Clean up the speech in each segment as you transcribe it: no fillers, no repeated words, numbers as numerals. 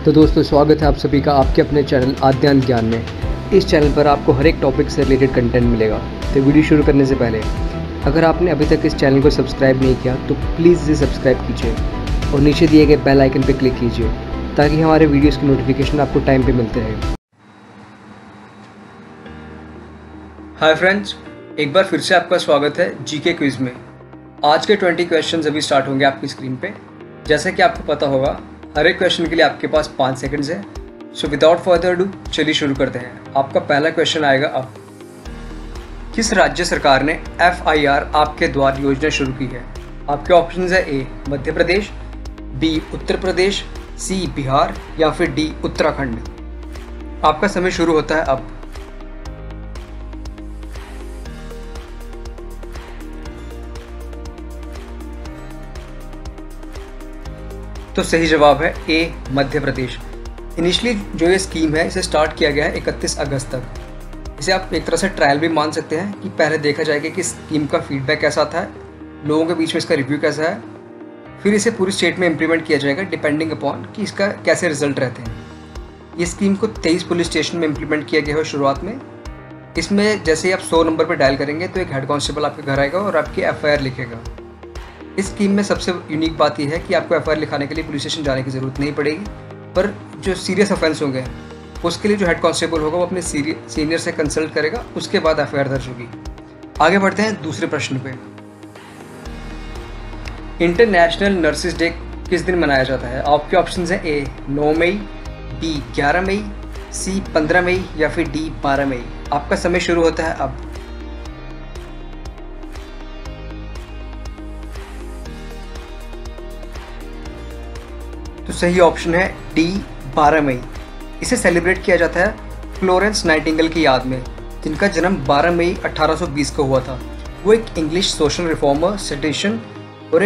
तो दोस्तों स्वागत है आप सभी का आपके अपने चैनल आद्यान ज्ञान में। इस चैनल पर आपको हर एक टॉपिक से रिलेटेड कंटेंट मिलेगा। तो वीडियो शुरू करने से पहले अगर आपने अभी तक इस चैनल को सब्सक्राइब नहीं किया तो प्लीज़ इसे सब्सक्राइब कीजिए और नीचे दिए गए बेल आइकन पर क्लिक कीजिए ताकि हमारे वीडियोज़ की नोटिफिकेशन आपको टाइम पर मिलते रहे। हाय फ्रेंड्स, एक बार फिर से आपका स्वागत है जीके क्विज में। आज के 20 क्वेश्चंस अभी स्टार्ट होंगे आपकी स्क्रीन पे। जैसे कि आपको पता होगा हर एक क्वेश्चन के लिए आपके पास 5 सेकंड्स है। सो विदाउट फर्दर डू चलिए शुरू करते हैं। आपका पहला क्वेश्चन आएगा अब। किस राज्य सरकार ने FIR आपके द्वार योजना शुरू की है? आपके ऑप्शंस है ए मध्य प्रदेश, बी उत्तर प्रदेश, सी बिहार या फिर डी उत्तराखंड। आपका समय शुरू होता है अब। तो सही जवाब है ए मध्य प्रदेश। इनिशियली जो ये स्कीम है इसे स्टार्ट किया गया है 31 अगस्त तक। इसे आप एक तरह से ट्रायल भी मान सकते हैं कि पहले देखा जाएगा कि स्कीम का फीडबैक कैसा आता है, लोगों के बीच में इसका रिव्यू कैसा है, फिर इसे पूरी स्टेट में इम्प्लीमेंट किया जाएगा डिपेंडिंग अपॉन कि इसका कैसे रिजल्ट रहते हैं। ये स्कीम को 23 पुलिस स्टेशन में इम्प्लीमेंट किया गया है शुरुआत में। इसमें जैसे ही आप 100 नंबर पर डायल करेंगे तो एक हेड कांस्टेबल आपके घर आएगा और आपकी FIR लिखेगा। इस स्कीम में सबसे यूनिक बात यह है कि आपको FIR लिखाने के लिए पुलिस स्टेशन जाने की ज़रूरत नहीं पड़ेगी, पर जो सीरियस ऑफेंस होंगे उसके लिए जो हेड कांस्टेबल होगा वो अपने सीनियर से कंसल्ट करेगा, उसके बाद FIR दर्ज होगी। आगे बढ़ते हैं दूसरे प्रश्न पे। इंटरनेशनल नर्सेज डे किस दिन मनाया जाता है? आपके ऑप्शंस हैं ए 9 मई, बी 11 मई, सी 15 मई या फिर डी 12 मई। आपका समय शुरू होता है अब। तो सही ऑप्शन है डी 12 मई। इसे सेलिब्रेट किया जाता है फ्लोरेंस नाइटिंगेल की याद में, जिनका जन्म 12 मई 1820 को हुआ था। वो एक इंग्लिश सोशल रिफॉर्मर, सेटिशियन और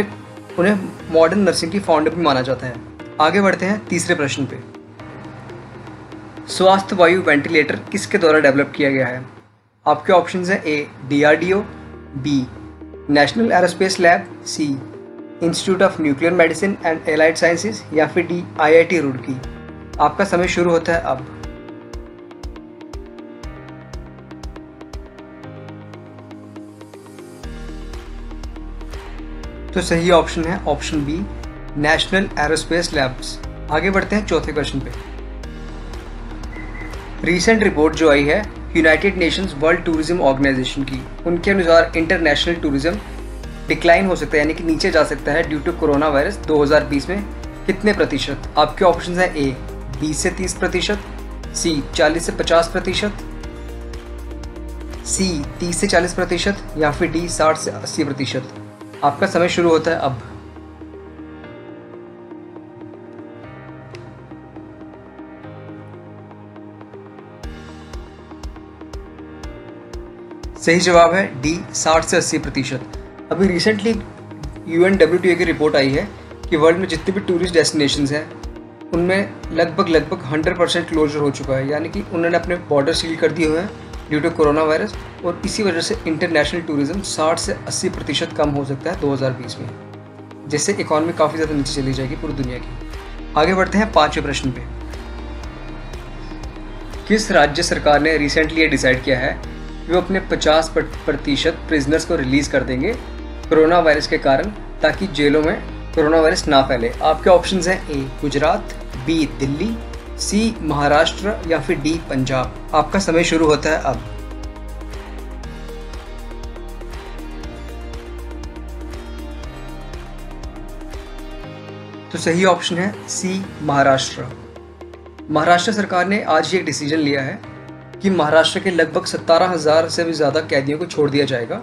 उन्हें मॉडर्न नर्सिंग की फाउंडर भी माना जाता है। आगे बढ़ते हैं तीसरे प्रश्न पे। स्वास्थ्य वायु वेंटिलेटर किसके द्वारा डेवलप किया गया है? आपके ऑप्शंस हैं A DRDO, B national aerospace lab, C institute of nuclear medicine and allied sciences या फिर डी IIT रुड़की। आपका समय शुरू होता है अब। तो सही ऑप्शन है option B national aerospace labs. आगे बढ़ते हैं चौथे क्वेश्चन पे। रीसेंट रिपोर्ट जो आई है United Nations World Tourism Organization की, उनके अनुसार इंटरनेशनल टूरिज्म डिक्लाइन हो सकता है, यानी कि नीचे जा सकता है ड्यू टू कोरोना वायरस 2020 में कितने प्रतिशत? आपके ऑप्शन हैं ए 20 से 30%, सी 40 से 50%, सी 30 से 40% या फिर डी 60 से 80%। आपका समय शुरू होता है अब। सही जवाब है डी 60 से 80%। अभी रिसेंटली UNWTO की रिपोर्ट आई है कि वर्ल्ड में जितने भी टूरिस्ट डेस्टिनेशंस हैं उनमें लगभग 100% क्लोजर हो चुका है, यानी कि उन्होंने अपने बॉर्डर सील कर दिए हुए हैं ड्यू टू कोरोना वायरस, और इसी वजह से इंटरनेशनल टूरिज्म 60 से 80% कम हो सकता है 2020 में, जिससे इकॉनमी काफ़ी ज़्यादा नीचे चली जाएगी पूरी दुनिया की। आगे बढ़ते हैं पाँचवें प्रश्न पे। किस राज्य सरकार ने रिसेंटली ये डिसाइड किया है कि वो अपने 50% प्रिजनर्स को रिलीज़ कर देंगे कोरोना वायरस के कारण, ताकि जेलों में कोरोना वायरस ना फैले? आपके ऑप्शंस हैं ए गुजरात, बी दिल्ली, सी महाराष्ट्र या फिर डी पंजाब। आपका समय शुरू होता है अब। तो सही ऑप्शन है सी महाराष्ट्र। महाराष्ट्र सरकार ने आज ये डिसीजन लिया है कि महाराष्ट्र के लगभग 17,000 से भी ज़्यादा कैदियों को छोड़ दिया जाएगा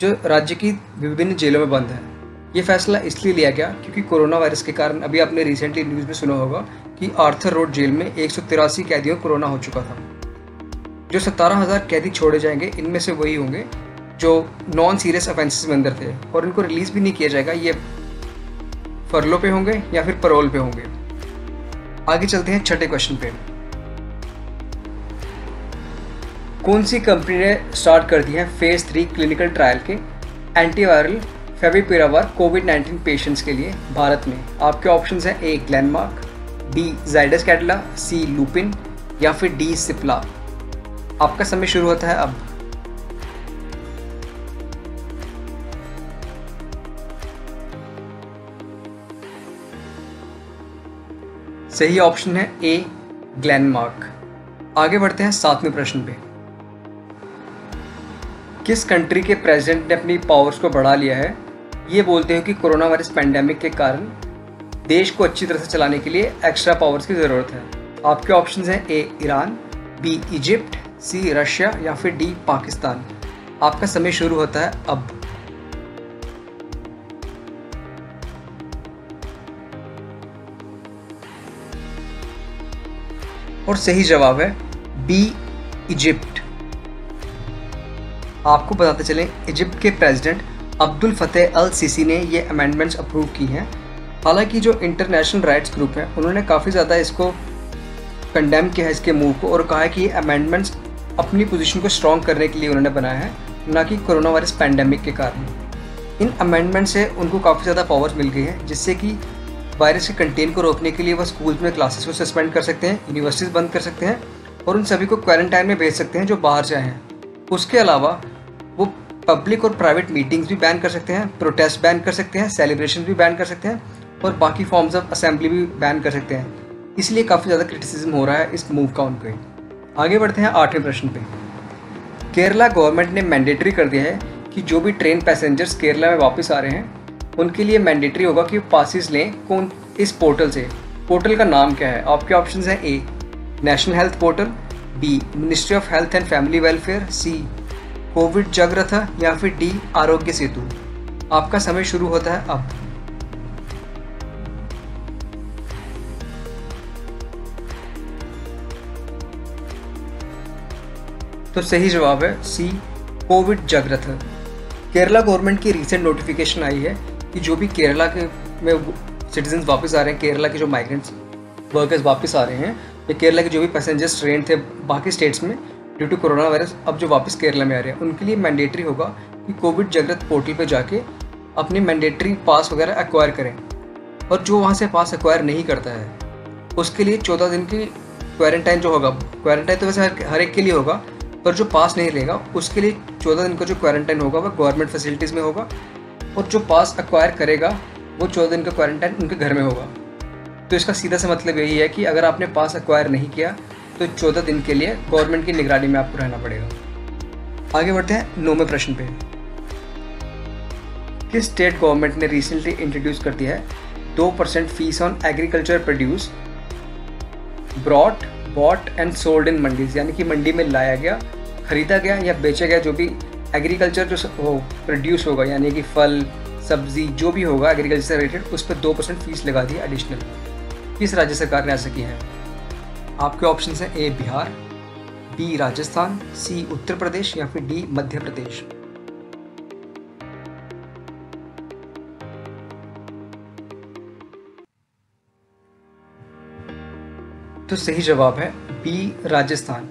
जो राज्य की विभिन्न जेलों में बंद हैं। ये फैसला इसलिए लिया गया क्योंकि कोरोना वायरस के कारण अभी आपने रिसेंटली न्यूज़ में सुना होगा कि आर्थर रोड जेल में 183 कैदियों को कोरोना हो चुका था। जो 17,000 कैदी छोड़े जाएंगे इनमें से वही होंगे जो नॉन सीरियस ऑफेंसेस में अंदर थे, और इनको रिलीज़ भी नहीं किया जाएगा। ये फरलो पे होंगे या फिर पैरोल पे होंगे। आगे चलते हैं छठे क्वेश्चन पे। कौन सी कंपनी ने स्टार्ट कर दी है फेज 3 क्लिनिकल ट्रायल के एंटीवायरल फेविपिरावार कोविड-19 पेशेंट्स के लिए भारत में? आपके ऑप्शंस हैं ए ग्लेनमार्क, बी जाइडस कैडिला, सी लुपिन या फिर डी सिप्ला। आपका समय शुरू होता है अब। सही ऑप्शन है ए ग्लेनमार्क। आगे बढ़ते हैं 7वें प्रश्न पे। किस कंट्री के प्रेसिडेंट ने अपनी पावर्स को बढ़ा लिया है ये बोलते हैं कि कोरोना वायरस पैंडेमिक के कारण देश को अच्छी तरह से चलाने के लिए एक्स्ट्रा पावर्स की ज़रूरत है? आपके ऑप्शंस हैं ए ईरान, बी इजिप्ट, सी रशिया या फिर डी पाकिस्तान। आपका समय शुरू होता है अब। और सही जवाब है बी इजिप्ट। आपको बताते चलें, इजिप्ट के प्रेसिडेंट अब्दुल फतेह अल सीसी ने ये अमेंडमेंट्स अप्रूव की हैं। हालांकि जो इंटरनेशनल राइट्स ग्रुप है उन्होंने काफ़ी ज़्यादा इसको कंडेम किया है, इसके मूव को, और कहा है कि ये अमेंडमेंट्स अपनी पोजीशन को स्ट्रॉन्ग करने के लिए उन्होंने बनाया है, ना कि कोरोना वायरस पैंडेमिक के कारण। इन अमेंडमेंट से उनको काफ़ी ज़्यादा पावर्स मिल गई है, जिससे कि वायरस के कंटेन को रोकने के लिए वह स्कूल्स में क्लासेस को सस्पेंड कर सकते हैं, यूनिवर्सिटीज़ बंद कर सकते हैं और उन सभी को क्वारंटाइन में भेज सकते हैं जो बाहर से आए हैं। उसके अलावा वो पब्लिक और प्राइवेट मीटिंग्स भी बैन कर सकते हैं, प्रोटेस्ट बैन कर सकते हैं, सेलिब्रेशन भी बैन कर सकते हैं और बाकी फॉर्म्स ऑफ असेंबली भी बैन कर सकते हैं। इसलिए काफ़ी ज़्यादा क्रिटिसिज्म हो रहा है इस मूव का उनके। आगे बढ़ते हैं 8वें प्रश्न पे। केरला गवर्नमेंट ने मैंडेटरी कर दिया है कि जो भी ट्रेन पैसेंजर्स केरला में वापस आ रहे हैं उनके लिए मैंडेटरी होगा कि पासिस लें कौन इस पोर्टल से। पोर्टल का नाम क्या है? आपके ऑप्शंस हैं A national health portal, B ministry of health and family welfare, C Covid Jagrut या फिर डी आरोग्य सेतु। आपका समय शुरू होता है अब। तो सही जवाब है सी कोविड जागृत। केरला गवर्नमेंट की रिसेंट नोटिफिकेशन आई है कि जो भी केरला के में सिटीजन्स वापस आ रहे हैं, केरला के जो माइग्रेंट्स वर्कर्स वापस आ रहे हैं, या केरला के जो भी पैसेंजर्स ट्रेन थे बाकी स्टेट्स में ड्यू टू कोरोना वायरस, अब जो वापस केरला में आ रहे हैं उनके लिए मैंडेटरी होगा कि कोविड जागृत पोर्टल पे जाके अपनी मैंडेटरी पास वगैरह एक्वायर करें। और जो वहाँ से पास एक्वायर नहीं करता है उसके लिए 14 दिन की क्वारंटाइन जो होगा, क्वारंटाइन तो वैसे हर एक के लिए होगा, पर जो पास नहीं लेगा उसके लिए 14 दिन का जो क्वारंटाइन होगा वह गवर्नमेंट फैसिलिटीज़ में होगा, और जो पास एक्वायर करेगा वो 14 दिन का क्वारंटाइन उनके घर में होगा। तो इसका सीधा सा मतलब यही है कि अगर आपने पास एक्वायर नहीं किया तो 14 दिन के लिए गवर्नमेंट की निगरानी में आपको रहना पड़ेगा। आगे बढ़ते हैं 9वें प्रश्न पे। किस स्टेट गवर्नमेंट ने रिसेंटली इंट्रोड्यूस कर दिया है 2% fees on agriculture produce brought bought and sold in mandis, यानी कि मंडी में लाया गया, खरीदा गया या बेचा गया जो भी एग्रीकल्चर जो हो प्रोड्यूस होगा, यानी कि फल सब्जी जो भी होगा एग्रीकल्चर से रिलेटेड, उस पर 2% फीस लगा दी एडिशनल। किस राज्य सरकार ने ऐसा किया है? आपके ऑप्शन हैं ए बिहार, बी राजस्थान, सी उत्तर प्रदेश या फिर डी मध्य प्रदेश। तो सही जवाब है बी राजस्थान।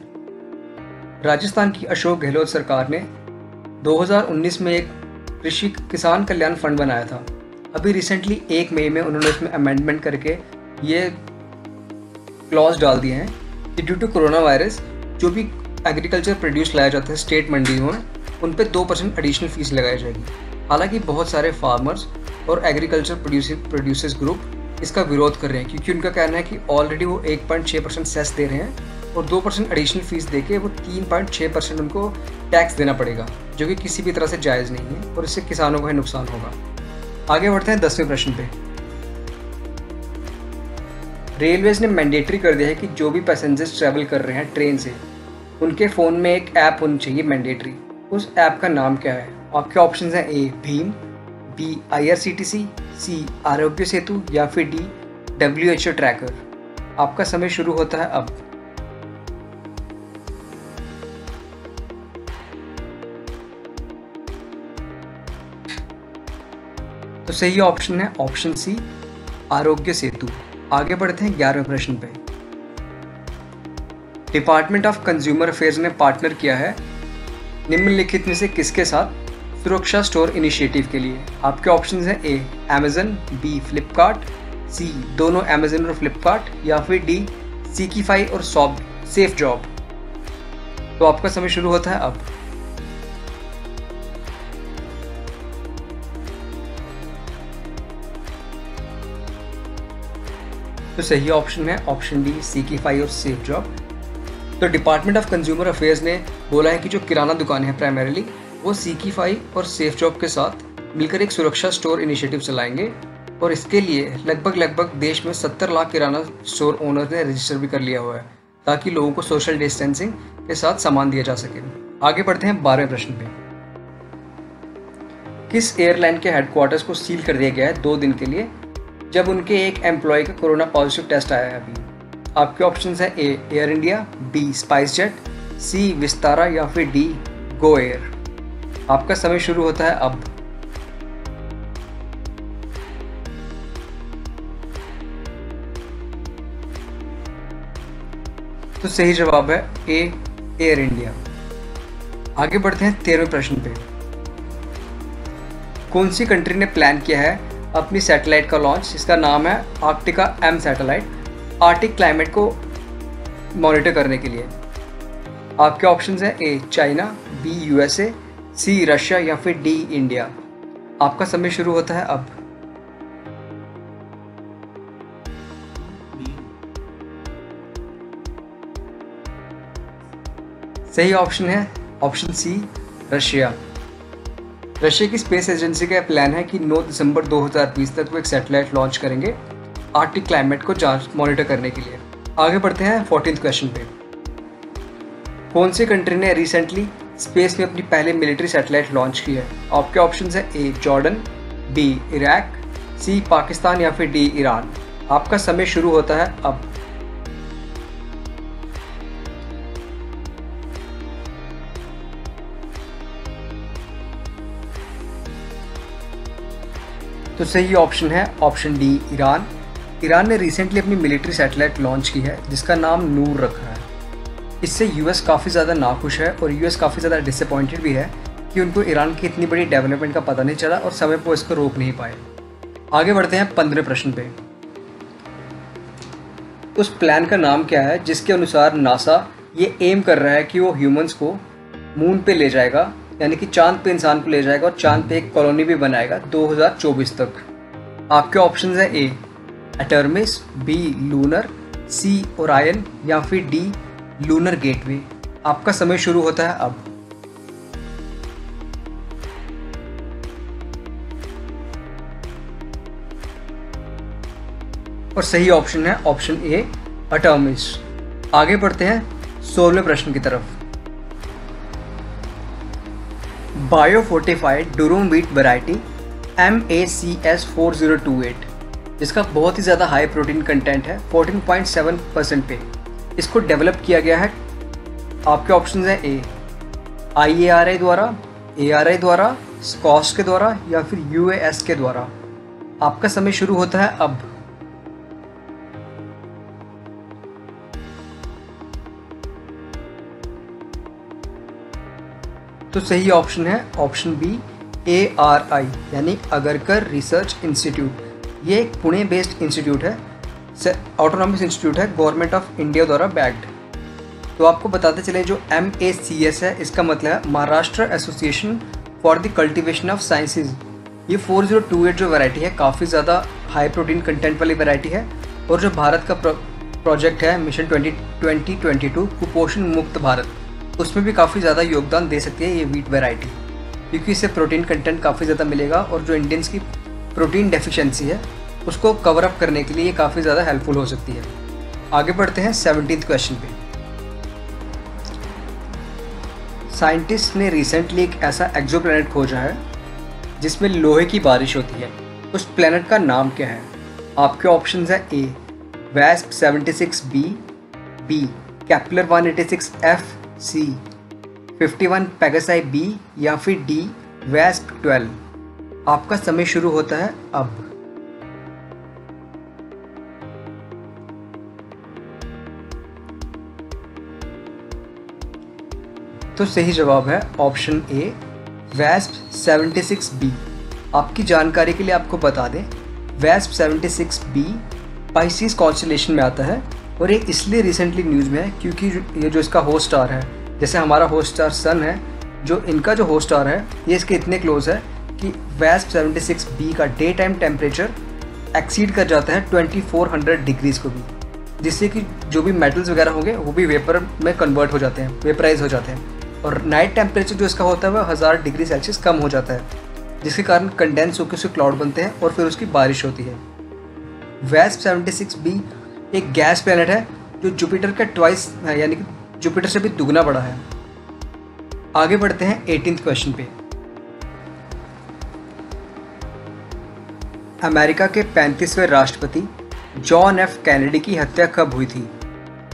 राजस्थान की अशोक गहलोत सरकार ने 2019 में एक कृषि किसान कल्याण फंड बनाया था। अभी रिसेंटली 1 मई में उन्होंने इसमें अमेंडमेंट करके ये क्लॉज डाल दिए हैं कि ड्यू टू कोरोना वायरस जो भी एग्रीकल्चर प्रोड्यूस लाया जाता है स्टेट मंडियों में उन पे 2% एडिशनल फीस लगाई जाएगी। हालांकि बहुत सारे फार्मर्स और एग्रीकल्चर प्रोड्यूसर्स ग्रुप इसका विरोध कर रहे हैं, क्योंकि उनका कहना है कि ऑलरेडी वो 1.6% सेस दे रहे हैं और 2% एडिशनल फीस देके वो 3.6% उनको टैक्स देना पड़ेगा, जो कि किसी भी तरह से जायज़ नहीं है और इससे किसानों को ही नुकसान होगा। आगे बढ़ते हैं 10वें प्रश्न पे। रेलवेज ने मैंडेटरी कर दिया है कि जो भी पैसेंजर्स ट्रैवल कर रहे हैं ट्रेन से उनके फ़ोन में एक ऐप होनी चाहिए मैंडेटरी। उस ऐप का नाम क्या है? आपके ऑप्शन हैं ए भीम, बी IRCTC, सी आरोग्य सेतु या फिर डी WHO ट्रैकर। आपका समय शुरू होता है अब। तो सही ऑप्शन है ऑप्शन सी आरोग्य सेतु। आगे बढ़ते हैं 11वें प्रश्न पे। डिपार्टमेंट ऑफ कंज्यूमर अफेयर्स ने पार्टनर किया है निम्नलिखित में से किसके साथ सुरक्षा स्टोर इनिशिएटिव के लिए? आपके ऑप्शंस हैं ए Amazon, बी फ्लिपकार्ट, सी दोनों अमेजन और फ्लिपकार्ट, या फिर डी सीकीफाई और सेफ जॉब। तो आपका समय शुरू होता है अब। तो सही ऑप्शन है ऑप्शन डी सीकीफाई और सेफ जॉब। तो डिपार्टमेंट ऑफ कंज्यूमर अफेयर्स ने बोला है कि जो किराना दुकान है प्राइमरीली वो सीकीफाई और सेफ जॉब के साथ मिलकर एक सुरक्षा स्टोर इनिशिएटिव चलाएंगे, और इसके लिए लगभग देश में 70 लाख किराना स्टोर ओनर ने रजिस्टर भी कर लिया हुआ है, ताकि लोगों को सोशल डिस्टेंसिंग के साथ सामान दिया जा सके। आगे बढ़ते हैं 12वें प्रश्न पे। किस एयरलाइन के हेडक्वार्टर्स को सील कर दिया गया है 2 दिन के लिए, जब उनके एक एम्प्लॉय का कोरोना पॉजिटिव टेस्ट आया है अभी। आपके ऑप्शंस हैं A Air India, B SpiceJet, C Vistara, या फिर डी गो एयर। आपका समय शुरू होता है अब। तो सही जवाब है ए एयर इंडिया। आगे बढ़ते हैं 13वें प्रश्न पे। कौन सी कंट्री ने प्लान किया है अपनी सैटेलाइट का लॉन्च, जिसका नाम है Arktika M satellite, Arctic climate को मॉनिटर करने के लिए। आपके ऑप्शंस हैं A China, B USA, C Russia, या फिर डी इंडिया। आपका समय शुरू होता है अब। सही ऑप्शन है ऑप्शन सी रशिया। रशिया की स्पेस एजेंसी का प्लान है कि 9 दिसंबर 2020 तक वो एक सैटेलाइट लॉन्च करेंगे आर्कटिक क्लाइमेट को मॉनिटर करने के लिए। आगे बढ़ते हैं 14th क्वेश्चन पे। कौन सी कंट्री ने रिसेंटली स्पेस में अपनी पहले मिलिट्री सैटेलाइट लॉन्च की है? आपके ऑप्शंस है ए जॉर्डन, बी इराक, सी पाकिस्तान, या फिर डी ईरान। आपका समय शुरू होता है अब। तो सही ऑप्शन है ऑप्शन डी ईरान। ईरान ने रिसेंटली अपनी मिलिट्री सैटेलाइट लॉन्च की है, जिसका नाम नूर रखा है। इससे यूएस काफ़ी ज़्यादा नाखुश है, और यूएस काफ़ी ज़्यादा डिसअपॉइंटेड भी है कि उनको ईरान की इतनी बड़ी डेवलपमेंट का पता नहीं चला और समय पर इसको रोक नहीं पाए। आगे बढ़ते हैं 15वें प्रश्न पे। उस प्लान का नाम क्या है जिसके अनुसार नासा ये एम कर रहा है कि वो ह्यूमंस को मून पे ले जाएगा, यानी कि चांद पे इंसान को ले जाएगा और चांद पे एक कॉलोनी भी बनाएगा 2024 तक। आपके ऑप्शंस हैं ए एटर्मिस, बी लूनर, सी ओरायन, या फिर डी लूनर गेटवे। आपका समय शुरू होता है अब। और सही ऑप्शन है ऑप्शन ए एटर्मिस। आगे बढ़ते हैं 16वें प्रश्न की तरफ। Bio fortified durum wheat variety MACS 4028, जिसका बहुत ही ज़्यादा हाई प्रोटीन कंटेंट है 14.7% पे, इसको डेवलप किया गया है। आपके ऑप्शंस हैं ए IARI द्वारा, ARI द्वारा, स्कॉश के द्वारा, या फिर UAS के द्वारा। आपका समय शुरू होता है अब। तो सही ऑप्शन है ऑप्शन बी ARI, यानी अगरकर रिसर्च इंस्टीट्यूट। ये एक पुणे बेस्ड इंस्टीट्यूट है, ऑटोनॉमस इंस्टीट्यूट है, गवर्नमेंट ऑफ इंडिया द्वारा बैक्ड। तो आपको बताते चले जो MACS है, इसका मतलब है Maharashtra association for the cultivation of sciences. ये 4028 जो वैरायटी है काफ़ी ज़्यादा हाई प्रोटीन कंटेंट वाली वैरायटी है, और जो भारत का प्रोजेक्ट है मिशन 2022 कुपोषण मुक्त भारत, उसमें भी काफ़ी ज़्यादा योगदान दे सकती है ये व्हीट वैरायटी, क्योंकि इससे प्रोटीन कंटेंट काफ़ी ज़्यादा मिलेगा, और जो इंडियंस की प्रोटीन डेफिशिएंसी है उसको कवर अप करने के लिए ये काफ़ी ज़्यादा हेल्पफुल हो सकती है। आगे बढ़ते हैं 17th क्वेश्चन पे। साइंटिस्ट ने रिसेंटली एक ऐसा एक्सोप्लैनेट खोजा है जिसमें लोहे की बारिश होती है। उस प्लैनेट का नाम क्या है? आपके ऑप्शंस है ए वैस्प 76b, B Kepler 186f, C 51 Pegasi b, या फिर डी वैस्प 12। आपका समय शुरू होता है अब। तो सही जवाब है ऑप्शन ए वैस्प 76b। आपकी जानकारी के लिए आपको बता दें, वेस्प 76b पाइसिस कॉन्स्टेलेशन में आता है। और ये इसलिए रिसेंटली न्यूज़ में है क्योंकि ये जो इसका होस्ट स्टार है, जैसे हमारा होस्ट स्टार सन है, जो इनका जो होस्ट स्टार है ये इसके इतने क्लोज है कि वेस्प 76b का डे टाइम टेम्परेचर एक्सीड कर जाता है 2400 डिग्रीज़ को भी, जिससे कि जो भी मेटल्स वगैरह होंगे वो भी वेपर में कन्वर्ट हो जाते हैं, वेपराइज हो जाते हैं। और नाइट टेम्परेचर जो इसका होता है वह 1000 डिग्री सेल्सियस कम हो जाता है, जिसके कारण कंडेंस होकर उसके क्लाउड बनते हैं और फिर उसकी बारिश होती है। वेस्प 76b एक गैस प्लैनेट है जो जुपिटर का ट्वाइस है, यानी कि जुपिटर से भी दुगना बड़ा है। आगे बढ़ते हैं 18th क्वेश्चन पे। अमेरिका के 35वें राष्ट्रपति जॉन एफ कैनेडी की हत्या कब हुई थी?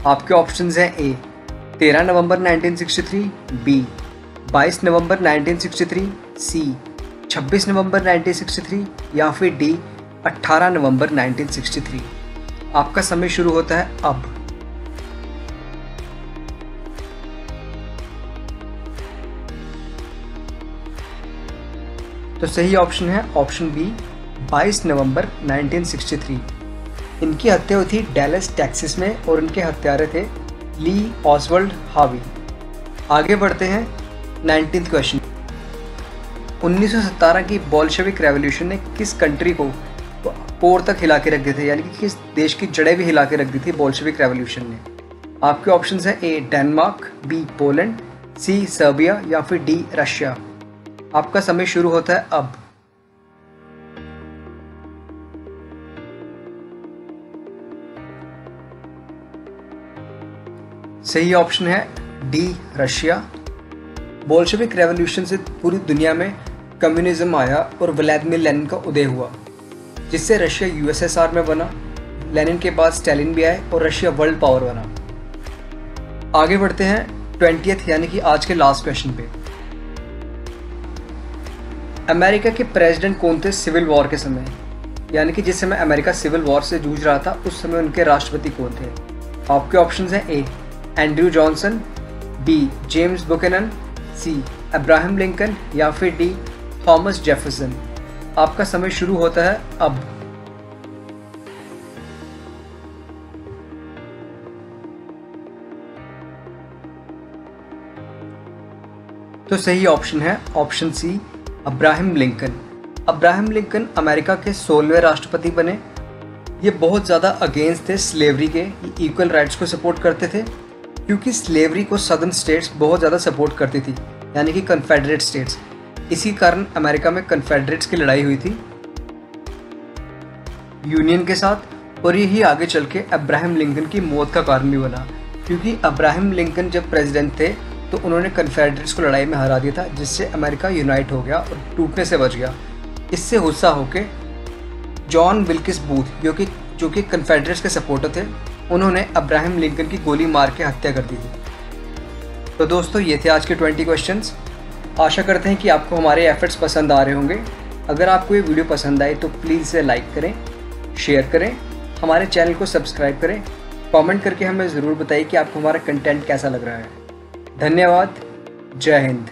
आपके ऑप्शंस हैं ए 13 नवंबर 1963, बी 22 नवंबर 1963, सी 26 नवंबर 1963 या फिर डी 18 नवंबर 1963। आपका समय शुरू होता है अब। तो सही ऑप्शन है ऑप्शन बी 22 नवंबर 1963। इनकी हत्या हुई थी डैलस टेक्सास में और इनके हत्यारे थे ली ऑसवाल्ड हावी। आगे बढ़ते हैं 19th क्वेश्चन। 1917 की बोल्शेविक रेवोल्यूशन ने किस कंट्री को पोर तक हिला के रख दिए थे, यानी कि किस देश की जड़ें भी हिला के रख दी थी बोल्शेविक रेवोल्यूशन ने? आपके ऑप्शंस हैं ए डेनमार्क, बी पोलैंड, सी सर्बिया या फिर डी रशिया। आपका समय शुरू होता है अब। सही ऑप्शन है डी रशिया। बोल्शेविक रेवोल्यूशन से पूरी दुनिया में कम्युनिज्म आया और व्लादिमीर लेनिन का उदय हुआ, जिससे रशिया यूएसएसआर में बना। लेनिन के बाद स्टालिन भी आए और रशिया वर्ल्ड पावर बना। आगे बढ़ते हैं 20th यानी कि आज के लास्ट क्वेश्चन पे। अमेरिका के प्रेसिडेंट कौन थे सिविल वॉर के समय, यानी कि जिस समय अमेरिका सिविल वॉर से जूझ रहा था उस समय उनके राष्ट्रपति कौन थे? आपके ऑप्शंस हैं A Andrew Johnson, B James Buchanan, C Abraham Lincoln या फिर डी थॉमस जेफरसन। आपका समय शुरू होता है अब। तो सही ऑप्शन है option C Abraham Lincoln. Abraham Lincoln America के 16वें राष्ट्रपति बने। ये बहुत ज़्यादा अगेंस्ट थे स्लेवरी के, इक्वल राइट्स को सपोर्ट करते थे, क्योंकि स्लेवरी को सदर्न स्टेट्स बहुत ज़्यादा सपोर्ट करती थी, यानी कि कन्फेडरेट स्टेट्स। इसी कारण अमेरिका में कन्फेडरेट्स की लड़ाई हुई थी यूनियन के साथ, और यही आगे चल के अब्राहम लिंकन की मौत का कारण भी बना, क्योंकि अब्राहम लिंकन जब प्रेसिडेंट थे तो उन्होंने कन्फेडरेट्स को लड़ाई में हरा दिया था, जिससे अमेरिका यूनाइट हो गया और टूटने से बच गया। इससे गुस्सा होकर जॉन विल्किस बूथ जो कि कन्फेडरेट्स के सपोर्टर थे, उन्होंने अब्राहम लिंकन की गोली मार के हत्या कर दी थी। तो दोस्तों ये थे आज के 20 क्वेश्चंस। आशा करते हैं कि आपको हमारे एफर्ट्स पसंद आ रहे होंगे। अगर आपको ये वीडियो पसंद आए तो प्लीज़ इसे लाइक करें, शेयर करें, हमारे चैनल को सब्सक्राइब करें, कमेंट करके हमें ज़रूर बताइए कि आपको हमारा कंटेंट कैसा लग रहा है। धन्यवाद। जय हिंद।